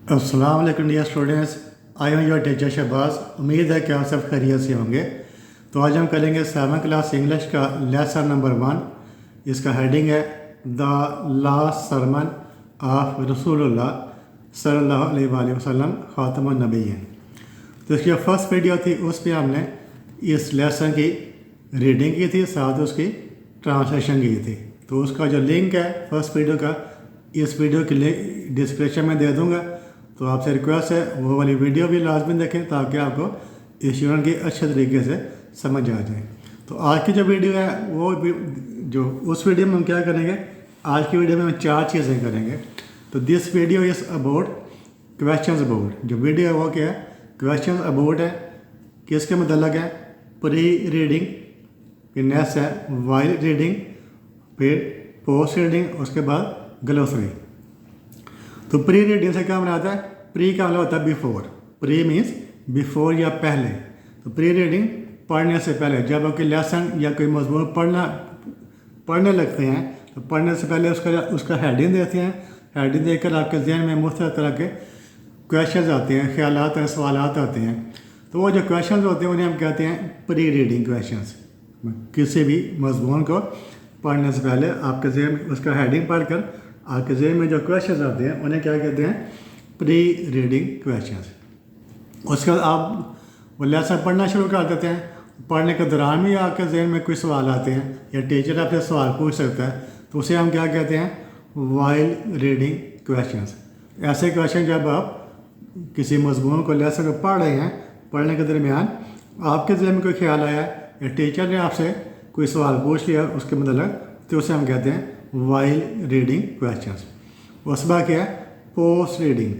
अस्सलाम वालेकुम dear students, I am your teacher Shahbaz. उम्मीद है कि आप सब खैरियत से होंगे। तो आज हम करेंगे 7th क्लास इंग्लिश का लेसन नंबर 1। इसका हेडिंग है द लास्ट सरमन ऑफ रसूलुल्लाह सल्लल्लाहु अलैहि वसल्लम खातमुन नबिय्यीन। तो इसकी जो फर्स्ट वीडियो थी उस पर हमने इस लेसन की रीडिंग की थी, साथ उसकी ट्रांसलेशन की थी। तो उसका जो लिंक है फर्स्ट वीडियो का, इस वीडियो की लिंक डिस्क्रिप्शन में दे दूंगा। तो आपसे रिक्वेस्ट है वो वाली वीडियो भी लाजमी देखें ताकि आपको इस यूनिट की अच्छे तरीके से समझ आ जाए। तो आज की जो वीडियो है वो जो उस वीडियो में हम क्या करेंगे, आज की वीडियो में हम 4 चीज़ें करेंगे। तो this video is about questions about. जो वीडियो है वो क्या है, क्वेश्चंस अबाउट है, किसके मतलब है, प्री रीडिंग, फिर नेक्स्ट है वाइल रीडिंग, फिर पोस्ट रीडिंग, उसके बाद ग्लोसरी। तो प्री रीडिंग से क्या बनाता है, प्री का मतलब होता है बिफोर। प्री मीन्स बिफोर या पहले। तो प्री रीडिंग पढ़ने से पहले, जब आपके लेसन या कोई मजमून पढ़ने लगते हैं तो पढ़ने से पहले उसका हेडिंग देते हैं। हेडिंग देकर आपके जहन में मुख्तलिफ तरह के क्वेश्चन आते हैं, ख्यालात हैं, सवालात आते हैं। तो वो जो क्वेश्चन होते हैं उन्हें हम कहते हैं प्री रीडिंग क्वेश्चन। किसी भी मजमून को पढ़ने से पहले आपके जहन में उसका हेडिंग पढ़कर आपके जहन में जो क्वेश्चंस आते हैं उन्हें क्या कहते हैं, प्री रीडिंग क्वेश्चंस। उसके बाद आप वो लेसन पढ़ना शुरू कर देते हैं। पढ़ने के दौरान भी आपके जहन में कोई सवाल आते हैं या टीचर आपसे सवाल पूछ सकता है, तो उसे हम क्या कहते हैं, वाइल रीडिंग क्वेश्चंस। ऐसे क्वेश्चन जब आप किसी मजमून को लेसन को पढ़ रहे हैं, पढ़ने के दरमियान आपके जहन में कोई ख्याल आया या टीचर ने आपसे कोई सवाल पूछ लिया उसके मतलब, तो उसे हम कहते हैं वाइल रीडिंग क्वेश्चंस। उसके बाद क्या है, पोस्ट रीडिंग।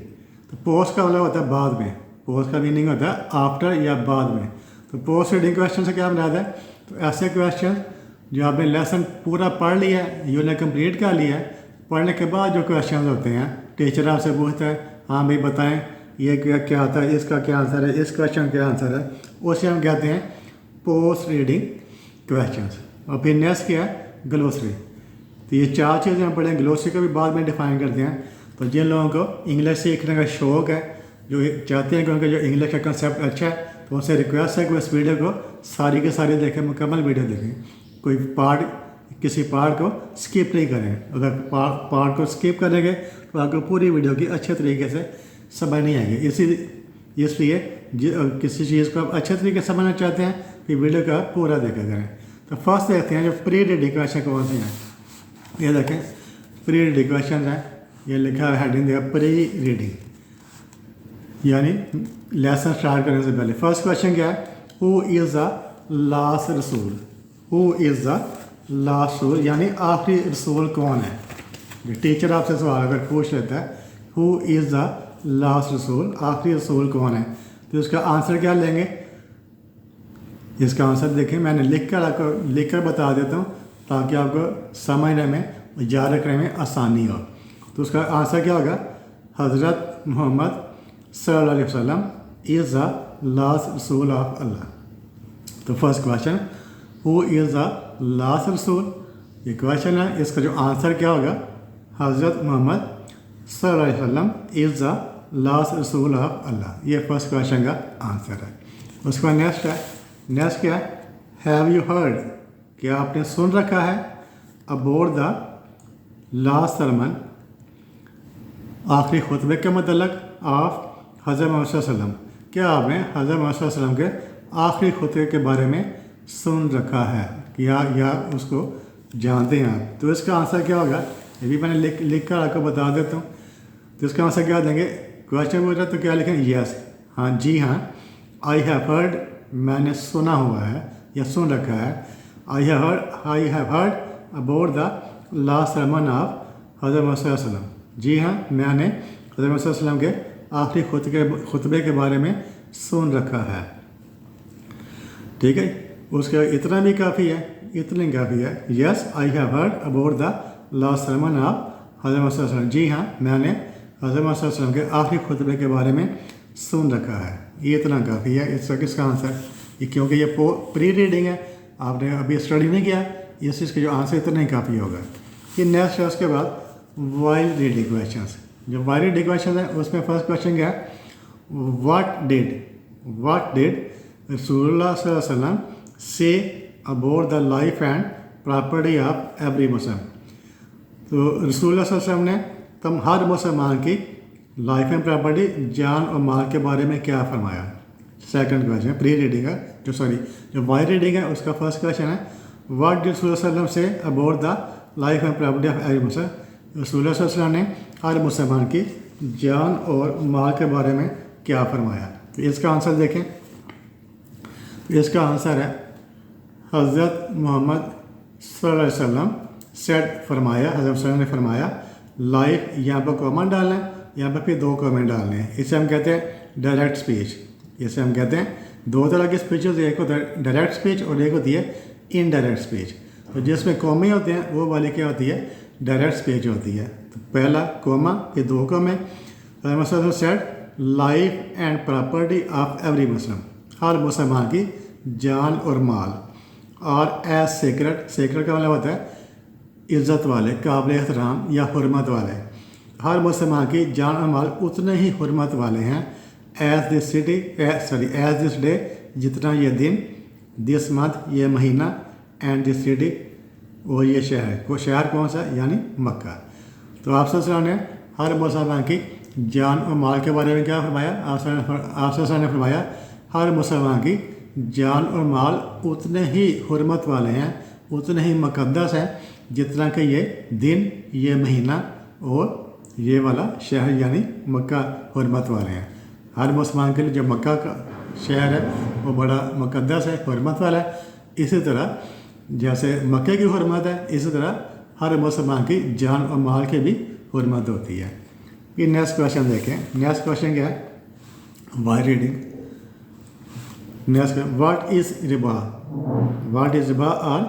तो पोस्ट का मतलब होता है बाद में, पोस्ट का मीनिंग होता है आफ्टर या बाद में। तो पोस्ट रीडिंग क्वेश्चन से क्या बनाता है, तो ऐसे क्वेश्चन जो आपने लेसन पूरा पढ़ लिया है, यूनिट कंप्लीट कर लिया है, पढ़ने के बाद जो क्वेश्चन होते हैं टीचर आपसे पूछता है, हाँ भाई बताएं ये क्या आता है, इसका क्या आंसर है, इस क्वेश्चन क्या आंसर है, उसे हम कहते हैं पोस्ट रीडिंग क्वेश्चंस। और फिर नेक्स्ट क्या है, ग्लोसरी। तो ये 4 चीज़ें हम पढ़ें, ग्लोसरी को भी बाद में डिफाइन करते हैं। तो जिन लोगों को इंग्लिश सीखने का शौक़ है, जो चाहते हैं कि उनका जो इंग्लिश का कंसेप्ट अच्छा है, तो उनसे रिक्वेस्ट है कि इस वीडियो को सारी के सारी देखें, मुकम्मल वीडियो देखें। कोई किसी पार्ट को स्किप नहीं करें। अगर पार्ट को स्किप करेंगे तो आपको पूरी वीडियो की अच्छे तरीके से समझ नहीं आएगी। इसलिए किसी चीज़ को आप अच्छे तरीके से समझना चाहते हैं फिर वीडियो का पूरा देखा करें। तो फर्स्ट देखते हैं जो प्री रीडिंग क्वेश्चन कौन से हैं। ये देखें प्री रीडिंग क्वेश्चन है, ये लिखा है हेडिंग दिया प्री रीडिंग, यानी लेसन स्टार्ट करने से पहले। फर्स्ट क्वेश्चन क्या है, हु इज़ द लास्ट रसूल। हु इज़ द लास्ट रसूल यानी आखिरी रसूल कौन है। टीचर आपसे सवाल अगर पूछ लेता है हु इज़ द लास्ट रसूल, आखिरी रसूल कौन है, तो उसका आंसर क्या लेंगे। इसका आंसर देखें, मैंने लिख कर बता देता हूँ ताकि आपको समझने में, याद रखने में आसानी हो। तो उसका आंसर क्या होगा, हज़रत मोहम्मद सल्लल्लाहु अलैहि वसल्लम इज़ द लास्ट रसूल ऑफ अल्लाह। तो first question, who is the last रसूल, ये क्वेश्चन है। इसका जो आंसर क्या होगा, हज़रत मोहम्मद सल्लल्लाहु अलैहि वसल्लम इज़ द लास्ट रसूल ऑफ अल्लाह। ये फर्स्ट क्वेश्चन का आंसर है। उसके बाद नेक्स्ट क्या है, हैव यू हर्ड, क्या आपने सुन रखा है, अबाउट द लास्ट सरमन, आखिरी खुतबे के मतलब ऑफ हज़रत मोहम्मद सल्लल्लाहु अलैहि वसल्लम, क्या आपने हज़रत मोहम्मद सल्लल्लाहु अलैहि वसल्लम के आखिरी खुतबे के बारे में सुन रखा है या उसको जानते हैं आप। तो इसका आंसर क्या होगा, ये भी मैंने लिख कर आपको बता देता हूँ। तो इसका आंसर क्या देंगे, क्वेश्चन पूछ रहा है तो क्या लिखें, यस, हाँ जी हाँ। आई हैव हर्ड, मैंने सुना हुआ है या सुन रखा है। I have heard about the last sermon of हज़रत मोहम्मद सल्लल्लाहु अलैहि वसल्लम, जी हाँ मैंने हज़रत मोहम्मद सल्लल्लाहु अलैहि वसल्लम के आखिरी खुतबे के बारे में सुन रखा है। ठीक है, उसके इतना भी काफ़ी है, इतनी काफ़ी है। Yes I have heard about the last sermon of हज़रत मोहम्मद सल्लल्लाहु अलैहि वसल्लम, जी हाँ मैंने हज़रत मोहम्मद सल्लल्लाहु अलैहि वसल्लम के आखिरी खुतबे के बारे में सुन रखा है। ये इतना काफ़ी है। इसका किसका आंसर, ये क्योंकि ये प्री रीडिंग है, आपने अभी स्टडी नहीं किया, इस चीज़ का जो आंसर इतना ही काफ़ी होगा। ये नेक्स्ट है उसके बाद वाइल रीडिंग क्वेश्चंस। जो वायरिड क्वेश्चन है उसमें फर्स्ट क्वेश्चन क्या है, व्हाट डिड रसूलुल्लाह सल्लल्लाहु अलैहि वसल्लम say about the life and property of every मुस्लिम। तो रसूलुल्लाह सल्लल्लाहु अलैहि वसल्लम ने तुम हर मुसलमान की लाइफ एंड प्रॉपर्टी, जान और माल के बारे में क्या फरमाया। सेकंड क्वेश्चन प्री रीडिंग है, जो वाई रीडिंग है उसका फर्स्ट क्वेश्चन है, व्हाट डिड रसूलुल्लाह सल्लल्लाहु अलैहि वसल्लम say about the life and property of every मुस्लिम। रसूलुल्लाह सल्लल्लाहु अलैहि वसल्लम ने हर मुसलमान की जान और माल के बारे में क्या फरमाया। तो इसका आंसर देखें, इसका आंसर है हज़रत मोहम्मद सल्लल्लाहु अलैहि वसल्लम सेड फरमाया, हज़रत सल्लल्लाहु अलैहि वसल्लम ने फरमाया, लाइफ यहाँ पर कॉमन डालना है, यहाँ पर फिर 2 कमेंट डालने हैं। इसे हम कहते हैं डायरेक्ट स्पीच। इसे हम कहते हैं 2 तरह की स्पीचेस, एक होता है डायरेक्ट स्पीच और एक होती है इनडायरेक्ट स्पीच। तो जिसमें कॉमे होते हैं वो वाली क्या होती है, डायरेक्ट स्पीच होती है। तो पहला कोमा फिर 2 कॉमे। Said life and property of every Muslim, हर मुसलमान की जान और माल, और एज सेक्रेट, सेक्रेट का मतलब होता है इज़्ज़त वाले, काबिल एहतराम या हुर्मत वाले। हर मुसलमान की जान और माल उतने ही हुर्मत वाले हैं एज दिस डे, जितना ये दिन, दिस मंथ ये महीना, एंड दिस सिटी और ये शहर। वो शहर कौन सा, यानी मक्का। तो आप सल्लल्लाहु अलैहि वसल्लम ने हर मुसलमान की जान और माल के बारे में क्या फरमाया, आप सल्लल्लाहु अलैहि वसल्लम ने फरमाया हर मुसलमान की जान और माल उतने ही हुर्मत वाले हैं, उतने ही मुक़द्दस हैं, जितना कि ये दिन, ये महीना और ये वाला शहर यानी मक्का हुर्मत वाले हैं। हर मुसलमान के लिए जो मक्का का शहर है वो बड़ा मुक़द्दस है, हुर्मत वाला है। इसी तरह जैसे मक्के की हुर्मत है, इसी तरह हर मुसलमान की जान और माल की भी हुर्मत होती है। ये नेक्स्ट क्वेश्चन देखें। नेक्स्ट क्वेश्चन क्या है, Y reading. Next, what is Riba, what is Riba और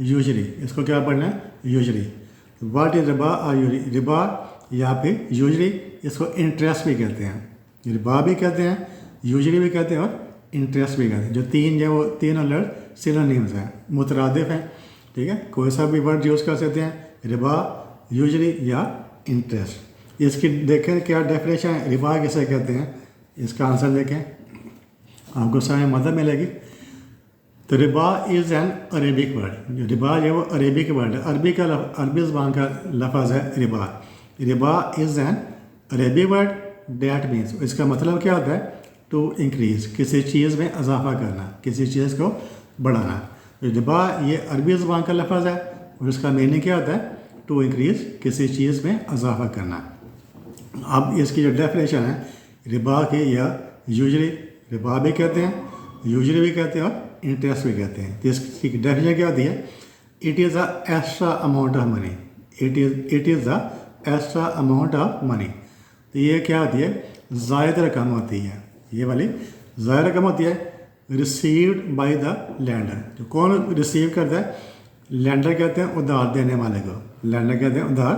यूजरी। इसको क्या पढ़ना है, यूजरी। व्हाट इज़ रिबा और यूजरी, रिबा या फिर यूजरी, इसको इंटरेस्ट भी कहते हैं। रिबा भी कहते हैं, यूजरी भी कहते हैं और इंटरेस्ट भी कहते हैं। जो तीन जो वो तीनों वर्ड सिनोनिम्स हैं, मुतरादिफ हैं, ठीक है। कोई सा भी वर्ड यूज़ कर सकते हैं, रिबा, यूजरी या इंटरेस्ट। इसकी देखें क्या डेफिनेशन है, रिबा किसे कहते हैं, इसका आंसर देखें, आपको सारी मदद मिलेगी। तो Riba is an Arabic word. जो रिबा है वो अरेबिक वर्ड है, अरबी ज़बान का लफ्ज़ है Riba. Riba is an Arabic word that means, इसका मतलब क्या होता है, टू इंक्रीज़, किसी चीज़ में इजाफा करना, किसी चीज़ को बढ़ाना। तो रिबा ये अरबी ज़बान का लफ्ज़ है और इसका मीनिंग क्या होता है, टू इंक्रीज़, किसी चीज़ में इजाफा करना। अब इसकी जो डेफिनेशन है रिबा की, या यूजरी, रिबा भी कहते हैं, यूजरी भी कहते हैं और इंटरेस्ट भी कहते हैं। तो इसकी डेफिनेशन क्या होती है, it is a extra amount of money, it is the extra amount of money. तो ये क्या होती है, ज़ायद रकम होती है, ये वाली ज़ायद रकम होती है, रिसीव्ड बाय द लैंडर। जो कौन रिसीव करता है, लैंडर कहते हैं उधार देने वाले को, लैंडर कहते हैं उधार।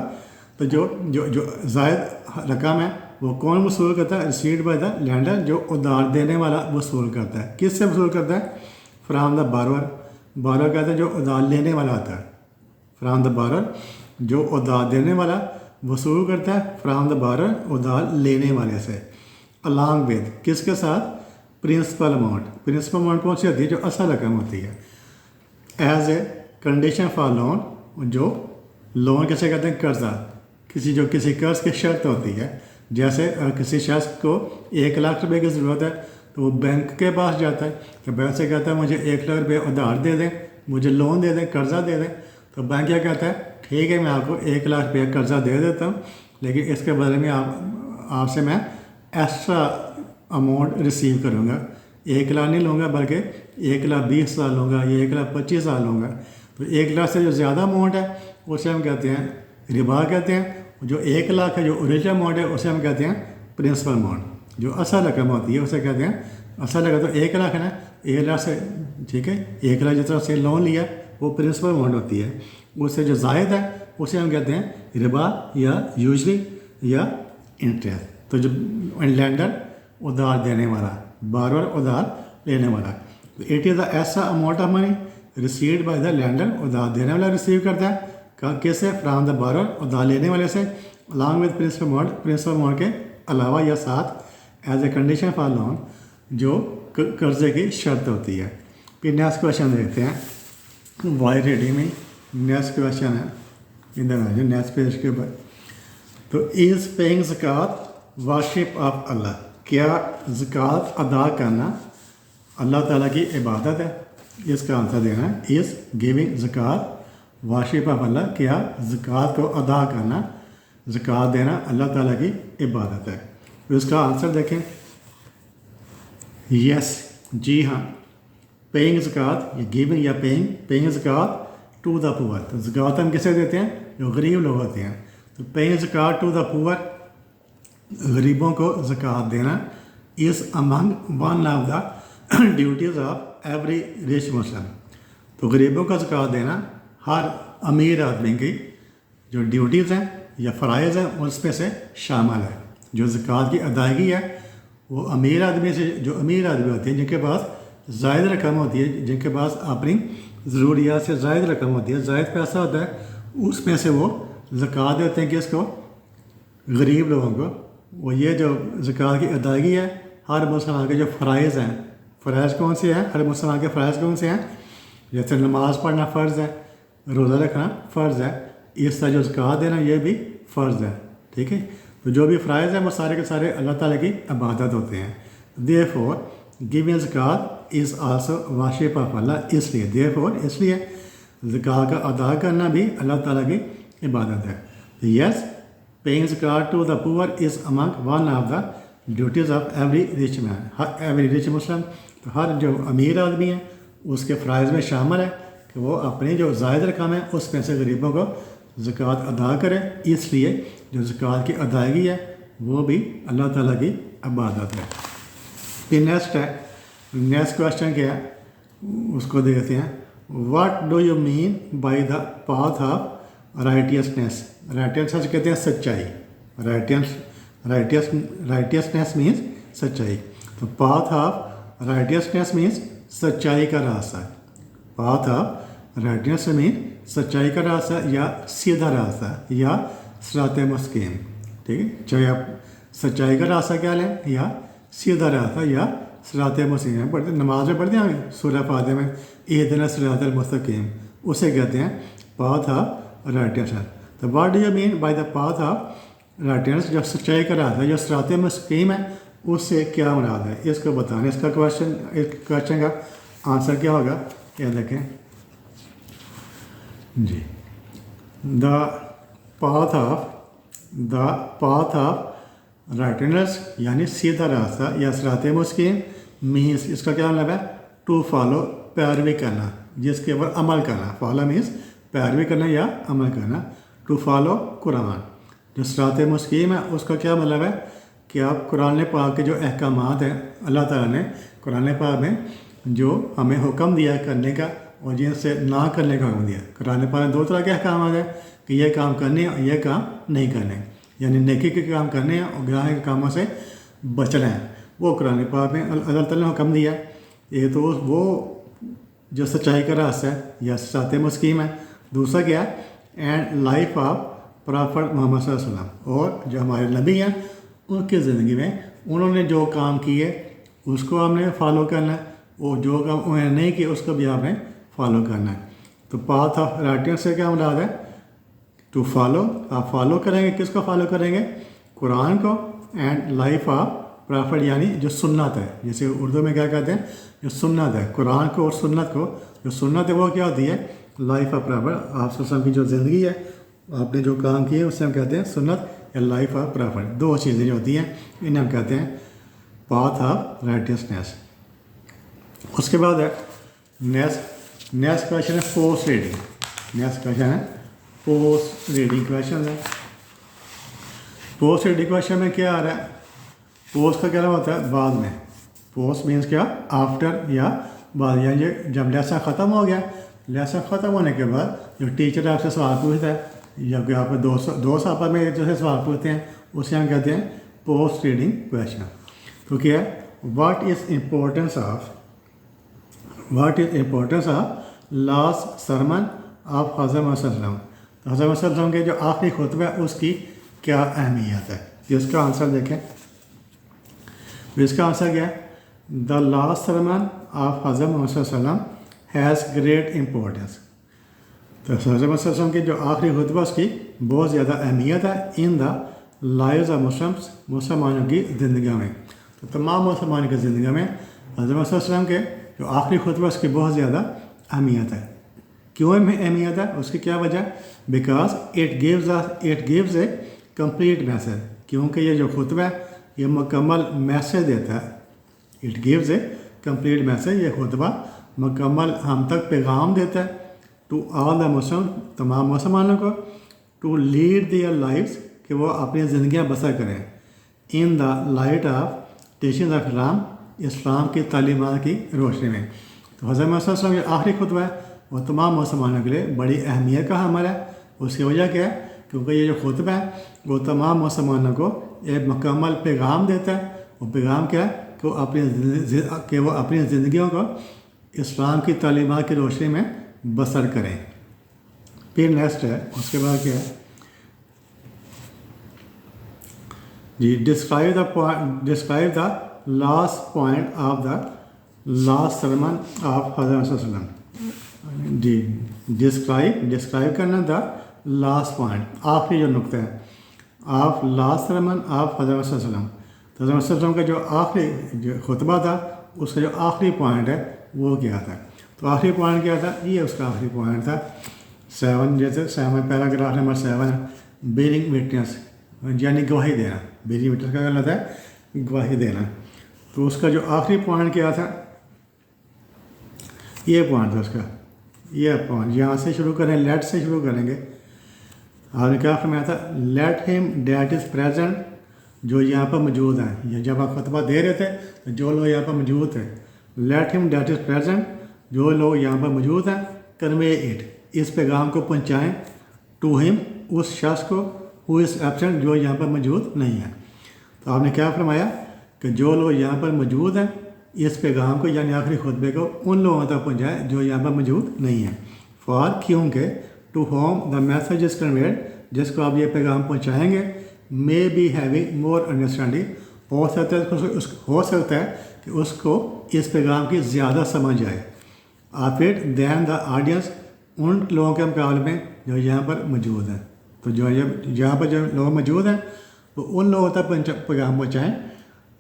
तो जो जो जो ज़ायद रकम है वो कौन वसूल करता है, रिसीव्ड बाय द लैंडर, जो उधार देने वाला वसूल करता है। किससे वसूल करता है, फ्राम द बारोअर, बारोअर कहते हैं जो उधार लेने वाला होता है, फ्राम द बारोअर, जो उधार देने वाला वसूल करता है, फ्राम द बारोअर, उधार लेने वाले से, अलॉन्ग विद, किसके साथ, प्रिंसिपल अमाउंट। प्रिंसिपल अमाउंट कौन सी होती है, जो असल रकम होती है, as a condition for loan, जो लोन किसे कहते हैं, कर्जा, किसी कर्ज की शर्त होती है। जैसे किसी शख्स को 1 लाख रुपए की ज़रूरत है तो वो बैंक के पास जाता है, तो बैंक से कहता है मुझे 1 लाख रुपये उधार दे दें, मुझे लोन दे दें, कर्जा दे दें। तो बैंक क्या कहता है, ठीक है मैं आपको 1 लाख रुपये कर्जा दे देता हूँ, लेकिन इसके बदले में आपसे मैं एक्स्ट्रा अमाउंट रिसीव करूँगा, 1 लाख नहीं लूँगा बल्कि 1,20,000 लूँगा या 1,25,000 लूँगा। तो 1 लाख से जो ज़्यादा अमाउंट है उसे हम कहते हैं रिबा कहते हैं। जो 1 लाख है जो ओरिजिनल अमाउंट है उसे हम कहते हैं प्रिंसिपल अमाउंट। जो असल रकम होती है उसे कहते हैं असल रकम। तो 1 लाख है ना, 1 लाख से, ठीक है, 1 लाख जितना से लोन लिया वो प्रिंसिपल अमाउंट होती है। उससे जो जायद है उसे हम कहते हैं रिबा या यूजरी या इंटरेस्ट। तो जो लैंडर उधार देने वाला, बारोअर उधार लेने वाला, इट इज़ द ऐसा amount of money received by the lander, उधार देने वाला रिसीव करता है कैसे, फ्राम द बारोअर, उधार लेने वाले से, अलॉन्ग विद प्रिंसिपल अमाउंट के अलावा या साथ as a condition for loan जो कर्जे की शर्त होती है। फिर नेक्स्ट क्वेश्चन देखते हैं वाई रीडिंग में। नेक्स्ट क्वेश्चन है इधर आ जाए नेक्स्ट पेज के ऊपर। तो इज़ पेइंग ज़कात वर्शिप ऑफ अल्लाह, क्या ज़कात अदा करना अल्लाह ताला की इबादत है? इसका आंसर देना है इज़ गिविंग ज़कात वर्शिप ऑफ अल्लाह, क्या ज़कात को अदा करना, ज़कात देना अल्लाह ताला की इबादत है। तो इसका आंसर देखें, यस, जी हाँ। पेइंग ज़कात या गिविंग या पेइंग ज़कात टू द पुअर, तो ज़कात हम किसे देते हैं? जो गरीब लोग होते हैं। तो पेइंग ज़कात टू द पुअर, गरीबों को ज़कात देना, is among one of the duties of every rich Muslim. तो गरीबों का ज़कात देना हर अमीर आदमी की जो ड्यूटीज़ हैं या फ़राइज़ हैं उसमें से शामिल है। जो ज़कात की अदायगी है वो अमीर आदमी से, जो अमीर आदमी होते हैं जिनके पास ज़ायद रकम होती है, जिनके पास अपनी ज़रूरियात से ज़ायद रकम होती है, ज़ायद पैसा होता है, उसमें से वो ज़कात देते हैं किसको? गरीब लोगों को। वो ये जो ज़कात की अदायगी है हर मुसलमान के जो फ़राइज़ हैं, फ़राइज़ कौन से हैं? हर मुसलमान के फ़राइज़ कौन से हैं? जैसे नमाज़ पढ़ना फ़र्ज़ है, रोज़ा रखना फ़र्ज़ है, इस तरह जो ज़कात देना ये भी फ़र्ज़ है। ठीक है, तो जो भी फ़राइज़ हैं वो सारे के सारे अल्लाह ताला की इबादत होते हैं। देयरफॉर गिविंग ज़कात is also worship of Allah, इसलिए देयरफॉर इसलिए ज़कात का अदा करना भी अल्लाह ताला की इबादत है। यस, पेइंग ज़कात to the poor is among one of the duties of every rich man, every rich Muslim. तो हर जो अमीर आदमी है उसके फ़राइज़ में शामिल है कि वो अपनी जो ज़ायद रकम है उसमें से गरीबों को ज़कात अदा करे, इसलिए जो ज़कात की अदायगी है वो भी अल्लाह ताला की इबादत है। फिर नेक्स्ट क्वेश्चन क्या है उसको देखते हैं। What do you mean by the path of righteousness? Righteousness कहते हैं सच्चाई। राइटियसनेस मीन्स सच्चाई। तो पाथ ऑफ राइटियसनेस मीन्स सच्चाई का रास्ता। पाथ ऑफ राइटियसनेस मीन्स सच्चाई का रास्ता या सीधा रास्ता या सिरात मुस्तकीम। ठीक है, चाहे आप सच्चाई का रास्ता क्या लें या सीधा रास्ता या सिरात मुस्तकीम पढ़ते, नमाज में पढ़ते हैं सूरह फातिहा में इहदिना सिरातल मुस्तकीम, उसे कहते हैं पाथ ऑफ राइटियसनेस। तो what do you mean by the path of righteousness? जब सच्चाई का रास्ता जो सिरात मुस्तकीम है उससे क्या मुराद है इसको बताना। इसका क्वेश्चन का आंसर क्या होगा? क्या देखें जी, द पाथ ऑफ राइटियसनेस यानी सीधा रास्ता या सिरात मुस्तकीम मीन्स, इसका क्या मतलब है? टू फॉलो, पैरवी करना, जिसके ऊपर अमल करना। फॉलो मीन्स पैरवी करना या अमल करना। टू फॉलो कुरान, जो सिरात मुस्तकीम है उसका क्या मतलब है कि आप कुरान पाक के जो अहकामात हैं अल्लाह ताला ने कुरान पाक में जो हमें हुक्म दिया है करने का और जिनसे ना करने का हुक्म दिया। कुरान पाक में दो तरह के अहकामात हैं कि यह काम करने हैं और यह काम नहीं करने, यानी नेकी के काम करने हैं और गुनाह के कामों से बचना है। वो कुरान पाक में अल्लाह ताला ने हुक्म दिया। ये तो वो जो सच्चाई का रास्ता है या सिरात मुस्तकीम है। दूसरा क्या है? And life of Prophet Muhammad सल्लल्लाहु अलैहि वसल्लम, और जो हमारे नबी हैं उनकी ज़िंदगी में उन्होंने जो काम किए उसको हमने फॉलो करना है और जो काम उन्होंने नहीं किया उसको भी आपने फॉलो करना है। तो पाथ ऑफ राइटियसनेस से क्या मुराद है? टू फॉलो, आप फॉलो करेंगे, किसको फॉलो करेंगे? कुरान को। एंड लाइफ ऑफ प्रॉफेट यानी जो सुन्नत है, जैसे उर्दू में क्या कहते हैं, जो सुन्नत है, कुरान को और सुन्नत को। जो सुन्नत है वो क्या होती है? लाइफ ऑफ प्रॉफेट, आप वसल्लम की जो ज़िंदगी है, आपने जो काम किए उससे हम कहते हैं सुन्नत या लाइफ ऑफ प्रॉफेट। दो चीज़ें जो होती हैं इन्हें हम कहते हैं पाथ ऑफ राइटियसनेस। उसके बाद है नेक्स्ट क्वेश्चन है पोस्ट रीडिंग। नेक्स्ट क्वेश्चन है पोस्ट रीडिंग क्वेश्चन है। पोस्ट रीडिंग क्वेश्चन में क्या आ रहा है? पोस्ट का क्या होता है? बाद में। पोस्ट मीन्स क्या? आफ्टर या बाद, यानी जब लेसन ख़त्म हो गया, लेसन ख़त्म होने के बाद जो टीचर आपसे सवाल पूछता है या कोई आपके दोस्त आपस में एक दूसरे से सवाल पूछते हैं उसे हम कहते हैं पोस्ट रीडिंग क्वेश्चन। तो क्या है? What is importance of last sermon of हज़रत मोहम्मद सल्लल्लाहु अलैहि वसल्लम? तो हज़रत मोहम्मद सल्लल्लाहु अलैहि वसल्लम के जो आखिरी खुतबा है उसकी क्या अहमियत है। तो इसका आंसर देखें, तो इसका आंसर क्या है, द लास्ट सरमन ऑफ हज़रत मोहम्मद सल्लल्लाहु अलैहि वसल्लम हैज़ ग्रेट इम्पोर्टेंस। तो हज़रत मोहम्मद सल्लल्लाहु अलैहि वसल्लम की जो आखिरी खुतबा उसकी बहुत ज़्यादा अहमियत है in the lives of Muslims, मुसलमानों की ज़िंदगी में। तो तमाम मुसलमानों की ज़िंदगी में हज़रत मोहम्मद सल्लल्लाहु अलैहि वसल्लम के जो आखिरी खुतबा उसकी बहुत ज़्यादा अहमियत है। क्यों अहमियत है, उसकी क्या वजह, because it gives A complete message, क्योंकि ये जो खुतबा है ये मुकम्मल मैसेज देता है। It gives A complete message, ये खुतबा मुकम्मल हम तक पैगाम देता है टू ऑल द मुस्लिम, तमाम मुसलमानों को, टू लीड देयर लाइफ्स, कि वो अपनी ज़िंदगियाँ बसर करें in the light of teaching of Islam, इस्लाम की तालीमात की रोशनी में। तो हज़रत मोहम्मद सल्लल्लाहु अलैहि वसल्लम की आखिरी खुतबा है वो तमाम मुसलमानों के लिए बड़ी अहमियत का हमल है। उसकी वजह क्या है, क्योंकि ये जो खुतबा है वो तमाम मुसलमानों को एक मुकम्मल पैगाम देता है। वो पैगाम क्या है कि वो अपनी ज़िंदगियों को इस्लाम की तालीमात की रोशनी में बसर करें। फिर नेक्स्ट है, उसके बाद क्या है जी, describe the last point of the last sermon of हज़रत सल्लल्लाहु अलैहि वसल्लम। जी, डिस्क्राइब करना द लास्ट पॉइंट, आखिरी जो नुक्ता है ऑफ लास्ट सरमन ऑफ हज़रत सल्लल्लाहु अलैहि वसल्लम। तो हज़रत सल्लल्लाहु अलैहि वसल्लम का जो आखिरी जो खुतबा था उसका जो आखिरी पॉइंट है वो क्या था। तो आखिरी पॉइंट क्या था, ये उसका आखिरी पॉइंट था 7, जैसे 7 पैराग्राफ नंबर 7 बेरिंग विटनेस, यानी गवाही देना। बेरिंग विटनेस का गलत है, गवाही देना। तो उसका जो आखिरी पॉइंट क्या था, ये पॉइंट था उसका, ये पॉइंट यहाँ से शुरू करें, लेट से शुरू करेंगे। आपने क्या फरमाया था, let him that is present, जो यहाँ पर मौजूद हैं। जब आप खुतबा दे रहे थे तो जो लोग यहाँ पर मौजूद थे, let him that is present, जो लोग यहाँ पर मौजूद हैं, कन्वे इट, इस पैगाम को पहुँचाएँ, टू हिम, उस शख्स को, हु इज़ एब्सेंट, जो यहाँ पर मौजूद नहीं है। तो आपने क्या फरमाया कि जो लोग यहाँ पर मौजूद हैं इस पैगाम को, यानी आखिरी खुतबे को, उन लोगों तक पहुँचाएँ जो यहाँ पर मौजूद नहीं हैं। फॉर, क्योंकि, to whom the message is conveyed, जिसको आप ये पैगाम पहुँचाएँगे, may be having more understanding, हो सकता है कि उसको इस पैगाम की ज़्यादा समझ आए, आप इट दैन द ऑडियंस, उन लोगों के मुकाबले में जो यहाँ पर मौजूद हैं। तो जो यहाँ पर जो लोग मौजूद हैं तो उन लोगों तक पैगाम पहुँचाएँ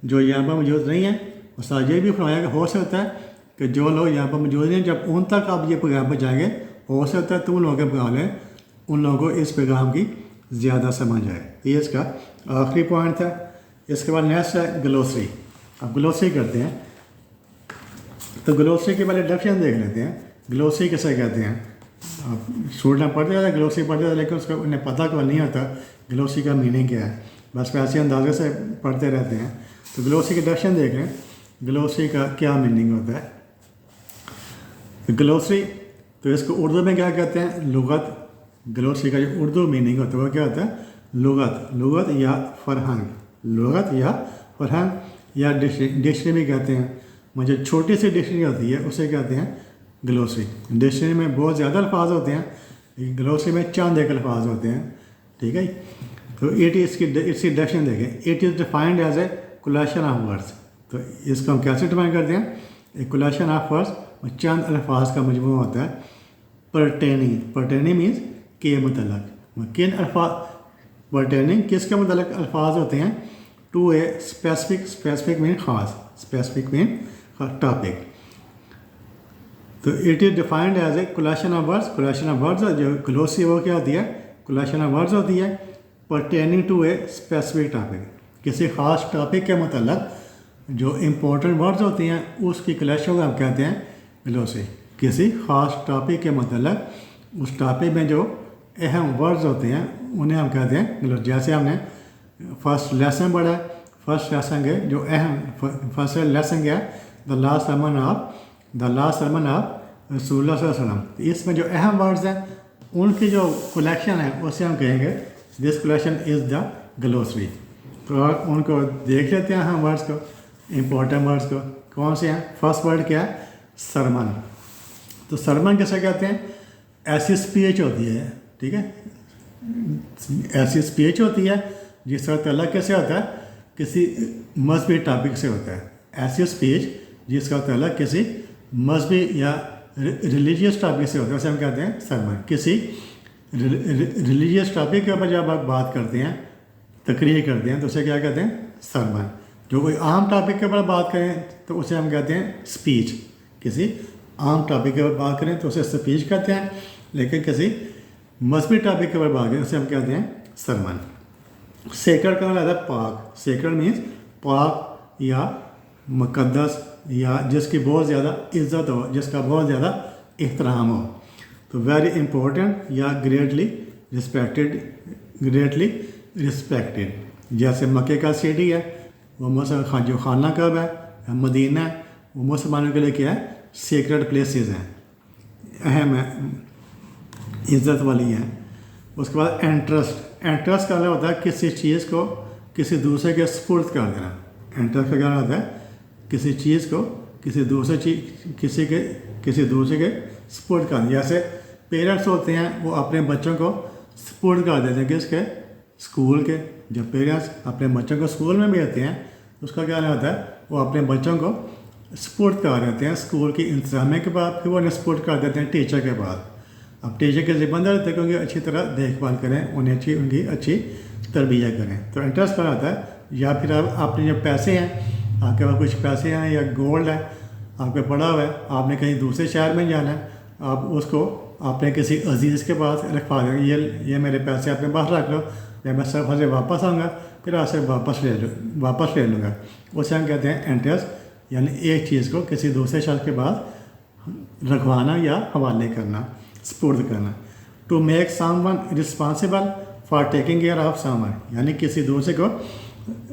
जो यहाँ पर मौजूद नहीं हैं। और साथ ये भी फरमाया कि हो सकता है कि जो लोग यहाँ पर मौजूद नहीं हैं, जब उन तक आप ये पैगाम पहुँचाएँगे, हो सकता है तुम लोगों के मुकाबले उन लोगों को इस पैगाम की ज़्यादा समझ आए। ये इसका आखिरी पॉइंट था। इसके बाद नेक्स्ट है ग्लोसरी। अब ग्लोसरी करते हैं, तो ग्लोसरी के पहले डेफिनेशन देख लेते हैं। ग्लोसरी किसे कहते हैं, आप स्टूडेंट पढ़ते रहते हैं, ग्लोसरी पढ़ते रहते हैं, लेकिन उसका उन्हें पता कभी नहीं होता ग्लोसरी का मीनिंग क्या है, बस वैसे अंदाजे से पढ़ते रहते हैं। तो ग्लोसरी के डेफिनेशन देख लें, ग्लोसरी का क्या मीनिंग होता है। ग्लोसरी, तो इसको उर्दू में क्या कहते हैं, लुगत। ग्लोसरी का जो उर्दू मीनिंग होता है वो क्या होता है, लुगत या फरहंग, लुगत या फरहंग, या डिक्शनरी भी कहते हैं। मुझे छोटी सी डिक्शनरी होती है उसे कहते हैं ग्लोसरी। डिक्शनरी में बहुत ज़्यादा अल्फाज होते हैं, ग्लोसरी में चंद एक अल्फाज होते हैं, ठीक है। तो इसकी डेफिनेशन देखें, it is defined as a collection of words. तो इसको हम कैसे डिफाइन करते हैं, एक कलेक्शन ऑफ वर्ड्स, चंद अल्फाज का मजमू होता है। परटेनिंग मीन्स के मतलब, किन अल्फाज, परटेनिंग किसके मतलब अल्फाज होते हैं, टू ए स्पेसिफिक मीन खास, स्पेसिफिक मीन टॉपिक। तो it is defined as a collection of words, collection of words, जो ग्लोसरी वो क्या होती है, कलेक्शन ऑफ वर्ड्स होती है, pertaining to a specific topic, किसी ख़ास टॉपिक के मतलब जो इम्पोर्टेंट वर्ड्स होती हैं उसकी कलेक्शन को हम कहते हैं ग्लोसरी। किसी ख़ास टॉपिक के मतलब उस टॉपिक में जो अहम वर्ड्स होते हैं उन्हें हम कहते हैं ग्लोसरी। जैसे हमने फर्स्ट लेसन पढ़ा है, फर्स्ट लेसन के जो अहम फर्स्ट लेसन क्या है, द लास्ट सरमन ऑफ रसूलुल्लाह सल्लल्लाहु अलैहि वसल्लम। इसमें जो अहम वर्ड्स हैं उनकी जो कलेक्शन है उसे हम कहेंगे this collection is the glossary. तो उनको देख लेते हैं हम वर्ड्स को, इम्पोर्टेंट वर्ड्स को। कौन से हैं, फर्स्ट वर्ड क्या है, सरमन। तो सरमन कैसे कहते हैं, ऐसी स्पीच होती है, ठीक है, ऐसी स्पीच होती है जिसका तल्लुक़ कैसे होता है, किसी मजहबी टॉपिक से होता है। ऐसी स्पीच जिसका तल्लुक़ किसी मजहबी या रिलीजियस टॉपिक से होता है, उसे हम कहते हैं सरमन। किसी रिलीजियस टॉपिक के ऊपर जब आप बात करते हैं, तकरीर करते हैं, तो उसे क्या कहते हैं, सरमन। जो कोई आम टॉपिक के ऊपर बात करें तो उसे हम कहते हैं स्पीच। किसी आम टॉपिक के ऊपर बात करें तो उसे स्पीच कहते हैं, लेकिन किसी मजहबी टॉपिक के ऊपर बात करें उसे हम कहते हैं सरमन। सेक्रेड का मतलब है पाक। सेक्रेड मीन्स पाक या मुकद्दस, या जिसकी बहुत ज़्यादा इज्जत हो, जिसका बहुत ज़्यादा एहतराम हो। तो वेरी इंपॉर्टेंट या ग्रेटली रिस्पेक्टेड। जैसे मक्के का सिटी है, वो जो खाना कब है, मदीना है, वो मुसलमानों के लिए क्या है, सेक्रेड प्लेसेस हैं, अहम है, इज़्ज़त वाली हैं। उसके बाद इंटरेस्ट। इंटरेस्ट का मतलब होता है किसी चीज़ को किसी दूसरे के सुपुर्द कर देना। इंटरेस्ट का क्या होता है, किसी चीज़ को किसी दूसरे के सुपुर्द कर देना। जैसे पेरेंट्स होते हैं, वो अपने बच्चों को सुपुर्द कर देते हैं, किसके, स्कूल के। जब पेरेंट्स अपने बच्चों को स्कूल में भेजते हैं तो उसका क्या होता है, वो अपने बच्चों को सुपुर्द कर देते हैं स्कूल की इंतजामिया के बाद, फिर वो उन्हें सुपुर्द कर देते हैं टीचर के बाद। अब टीचर के ज़िम्मेदार रहते हैं कि उनकी अच्छी तरह देखभाल करें, उनकी अच्छी तरबियत करें। तो इंटरेस्ट पर आता है। या फिर आप अपने जो पैसे हैं, आपके पास कुछ पैसे हैं या गोल्ड है आपके पड़ा हुआ है, आपने कहीं दूसरे शहर में जाना है, आप उसको आपने किसी अजीज़ के पास रखवा दें, ये मेरे पैसे अपने पास रख लो, जब मैं सफ़र से वापस आऊँगा फिर आपसे वापस ले लूँगा। उसे हम कहते हैं इंटरेस्ट, यानी एक चीज़ को किसी दूसरे शख्स के पास रखवाना या हवाले करना, सुपुर्द करना। To make someone responsible for taking care of someone, यानी किसी दूसरे को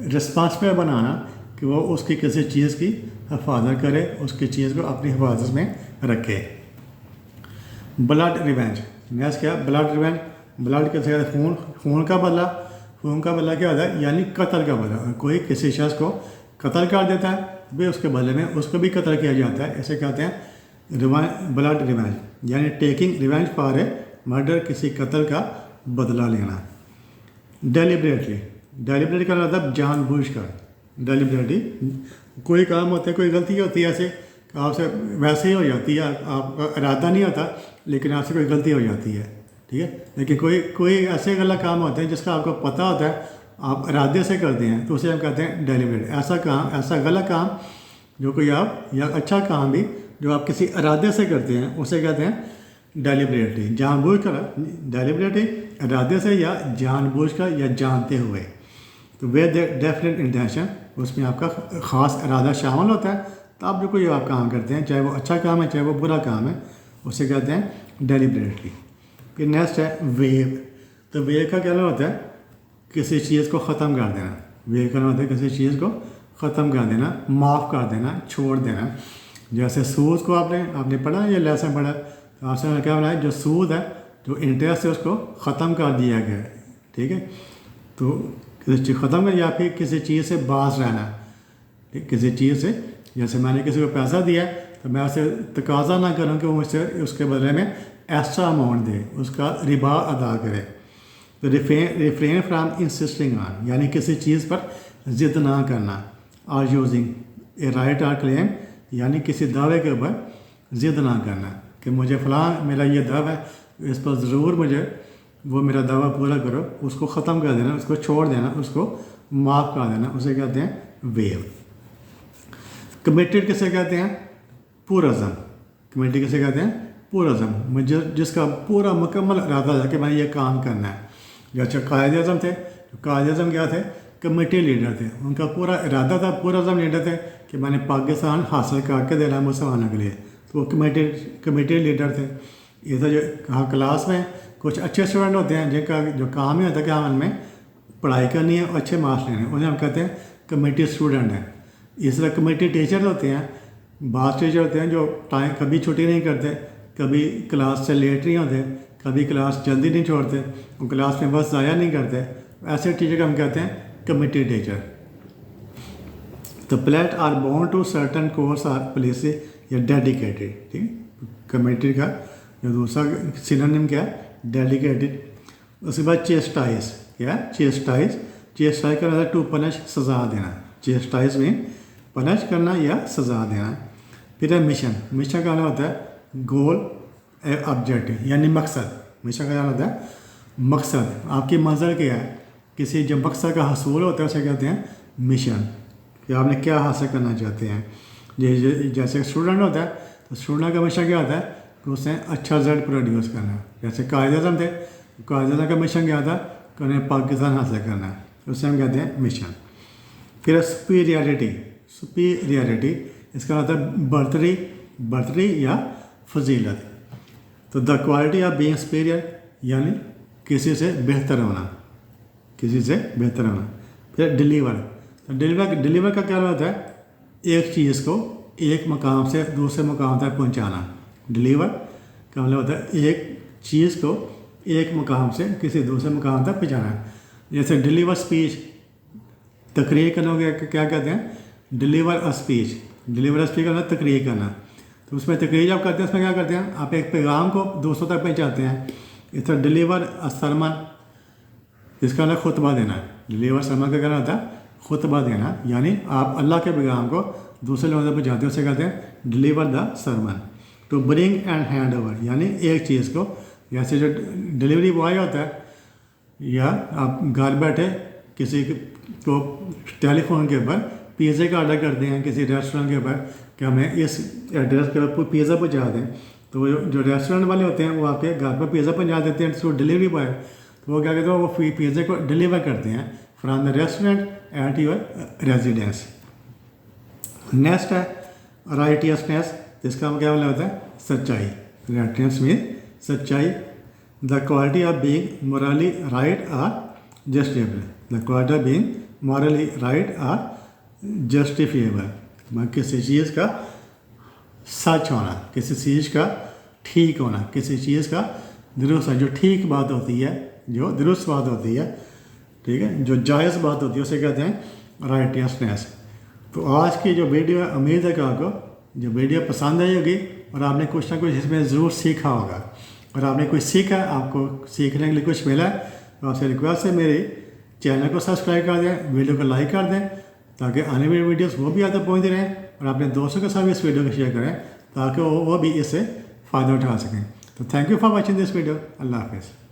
रिस्पॉन्सिबल बनाना कि वो उसकी किसी चीज़ की हिफाजत करे, उसकी चीज़ को अपनी हिफाजत में रखे। Blood revenge. नेक्स्ट क्या, ब्लड रिवेंज। ब्लड कैसे कहते हैं, खून का बदला। खून का बदला क्या होता है, यानी कत्ल का बदला। कोई किसी शख्स को कत्ल कर देता है, वे उसके बदले में उसको भी कत्ल किया जाता है। ऐसे कहते हैं ब्लड रिवेंज, यानी taking revenge for a murder, किसी कत्ल का बदला लेना। डेलिबरेटली का मतलब जानबूझकर। डेलिबरेटली कोई काम होता है, कोई गलती होती है, ऐसे आपसे वैसे ही हो जाती है, आपका इरादा नहीं होता लेकिन आपसे कोई गलती हो जाती है, ठीक है। लेकिन कोई ऐसे गलत काम होते हैं जिसका आपको पता होता है, आप इरादे से करते हैं, तो उसे हम कहते हैं डेलिबरेट। ऐसा गलत काम जो कोई आप, या अच्छा काम भी जो आप किसी इरादे से करते हैं, उसे कहते हैं डेलिबरेटली। जानबूझकर, डेलिबरेटली इरादे से या जानबूझकर या जानते हुए। तो वे डेफिनेट इंटेंशन, उसमें आपका ख़ास इरादा शामिल होता है, तब जो कोई आप काम करते हैं, चाहे वो अच्छा काम है चाहे वो बुरा काम है, उसे कहते हैं डेलिबरेटली। फिर नेक्स्ट है वेव। तो वेव का क्या होता है, किसी चीज़ को ख़त्म कर देना। वेव का होता है किसी चीज़ को ख़त्म कर देना, माफ़ कर देना, छोड़ देना। जैसे सूद को आपने पढ़ा, ये लेसन पढ़ा, तो आपसे क्या बनाया, जो सूद है, जो इंटरेस्ट है, उसको ख़त्म कर दिया गया है, ठीक है। तो किसी चीज़ ख़त्म कर, या फिर किसी चीज़ से बाज रहना, ठीक, किसी चीज़ से। जैसे मैंने किसी को पैसा दिया तो मैं उसे तकाजा ना करूँ कि वो मुझसे उसके बदले में एक्स्ट्रा अमाउंट दे, उसका रिबा अदा करे। तो रिफ्रेन फ्राम इंसिस्टिंग ऑन, यानी किसी चीज़ पर ज़िद ना करना। Or using a right or claim, यानी किसी दावे के ऊपर ज़िद ना करना कि मुझे फ़लाँ मेरा ये दावा है, इस पर ज़रूर मुझे वो मेरा दावा पूरा करो। उसको ख़त्म कर देना, उसको छोड़ देना, उसको माफ़ कर देना, उसे कहते हैं वेव। कमिटेड किसे कहते हैं, पूरज़म। कमिटेड किसे कहते हैं, पूरज़म, मुझे जिसका पूरा मुकम्मल इरादा था कि मैंने ये काम करना है। जैसे कायद-ए-आज़म थे, कायद-ए-आज़म क्या थे, कमेटी लीडर थे, उनका पूरा इरादा था, पूरज़म लीडर थे कि मैंने पाकिस्तान हासिल करके देना मुसलमानों के लिए, तो वो कमेटी लीडर थे। इधर जो कहाँ क्लास में कुछ अच्छे स्टूडेंट होते हैं जिनका जो काम ही होता है कि हमें पढ़ाई करनी है और अच्छे मार्क्स लेने हैं, उन्हें हम कहते हैं कमेटी स्टूडेंट हैं। इस तरह कमेटी टीचर होते हैं, बास टीचर होते हैं जो टाइम कभी छुट्टी नहीं करते, कभी क्लास से लेट नहीं होते, कभी क्लास जल्दी नहीं छोड़ते, वो क्लास में बस ज़ाया नहीं करते। ऐसे टीचर को हम कहते हैं कमेटी टीचर। तो pledged or bound to certain course or place या डेडिकेटेड, ठीक है। कमेटी का जो दूसरा सिनोनिम क्या है, डेडिकेटेड। उसके बाद चेस्टाइज, क्या चेस्टाइज, चेस्टाइज का मतलब टू पनिश, सज़ा देना, चेस्टाइज में पनिश करना या सज़ा देना। फिर है मिशन, मिशन का मतलब होता है गोल, ऑब्जेक्टिव यानी मकसद। मिशन का मतलब होता है मकसद, आपकी मंजिल क्या है, किसी जब मकसद का हसूल होता है उसे कहते हैं मिशन, कि आपने क्या हासिल करना चाहते हैं। जैसे स्टूडेंट होता है तो स्टूडेंट का मिशन क्या होता है कि उसे अच्छा रिजल्ट प्रोड्यूस करना है। जैसे कायद-ए-आज़म थे, कायद-ए-आज़म का मिशन क्या था कि उन्हें पाकिस्तान हासिल करना है, उसे हम कहते हैं मिशन। फिर सुपीरियरिटी, सुपीरियरिटी इसका मतलब है बर्तरी, बर्तरी या फजीलत। तो the quality of being superior यानी किसी से बेहतर होना, किसी से बेहतर होना। फिर डिलीवर, तो डिलीवर का क्या होता है, एक चीज़ को एक मकाम से दूसरे मकाम तक पहुंचाना। डिलीवर का मतलब होता है एक चीज़ को एक मकाम से किसी दूसरे मकाम तक पहुंचाना। जैसे डिलीवर स्पीच, तकरीर करना हो गया, क्या कहते हैं deliver a speech, deliver a speech का मतलब तकरीर करना। तो उसमें तकरीर जब करते हैं उसमें क्या करते हैं, आप एक पैगाम को दूसरों तक पहुँचाते हैं। इस तरह डिलीवर अ सरमन, इसका मतलब खुतबा देना है। डिलीवर सरमन का क्या होता है खुतबा देना, यानी आप अल्लाह के पैगाम को दूसरे लोगों तक पहुँचाते हैं, उसे कहते हैं deliver the sermon. To bring and hand over यानी एक चीज़ को, जैसे जो डिलीवरी बॉय होता है या आप घर बैठे किसी को टेलीफोन के ऊपर पिज़्ज़े का ऑर्डर करते हैं किसी रेस्टोरेंट के ऊपर कि हमें इस एड्रेस के ऊपर पिज़्ज़ा पहुँचा दें, तो जो रेस्टोरेंट वाले होते हैं वो आपके घर पर पिज़्ज़ा पहुँचा देते हैं। तो डिलीवरी बॉय तो वो क्या कहते हैं, वो पिज़्ज़े को डिलीवर करते हैं from the restaurant at your residence. Next है राइटियसनेस, जिसका क्या मतलब होता है सच्चाई। राइटियसनेस में सच्चाई, the quality of being morally right और justifiable, the quality of being morally right और जस्टिफिएबल, किसी चीज़ का सच होना, किसी चीज़ का ठीक होना, किसी चीज़ का दुरुस्त है, जो ठीक बात होती है, जो दुरुस्त बात होती है, ठीक है, जो जायज़ बात होती है उसे कहते हैं राइटियसनेस। तो आज की जो वीडियो है, उम्मीद है कि आपको जो वीडियो पसंद आई होगी और आपने कुछ ना कुछ इसमें ज़रूर सीखा होगा। और आपने कुछ सीखा, आपको सीखने के लिए कुछ मिला है, तो आपसे रिक्वेस्ट है मेरे चैनल को सब्सक्राइब कर दें, वीडियो को लाइक कर दें, ताकि आने वाली वीडियोस वो भी आप तक पहुँचती रहें, और अपने दोस्तों के साथ भी इस वीडियो को शेयर करें ताकि वो भी इससे फ़ायदा उठा सकें। तो thank you for watching this video. अल्लाह हाफिज़।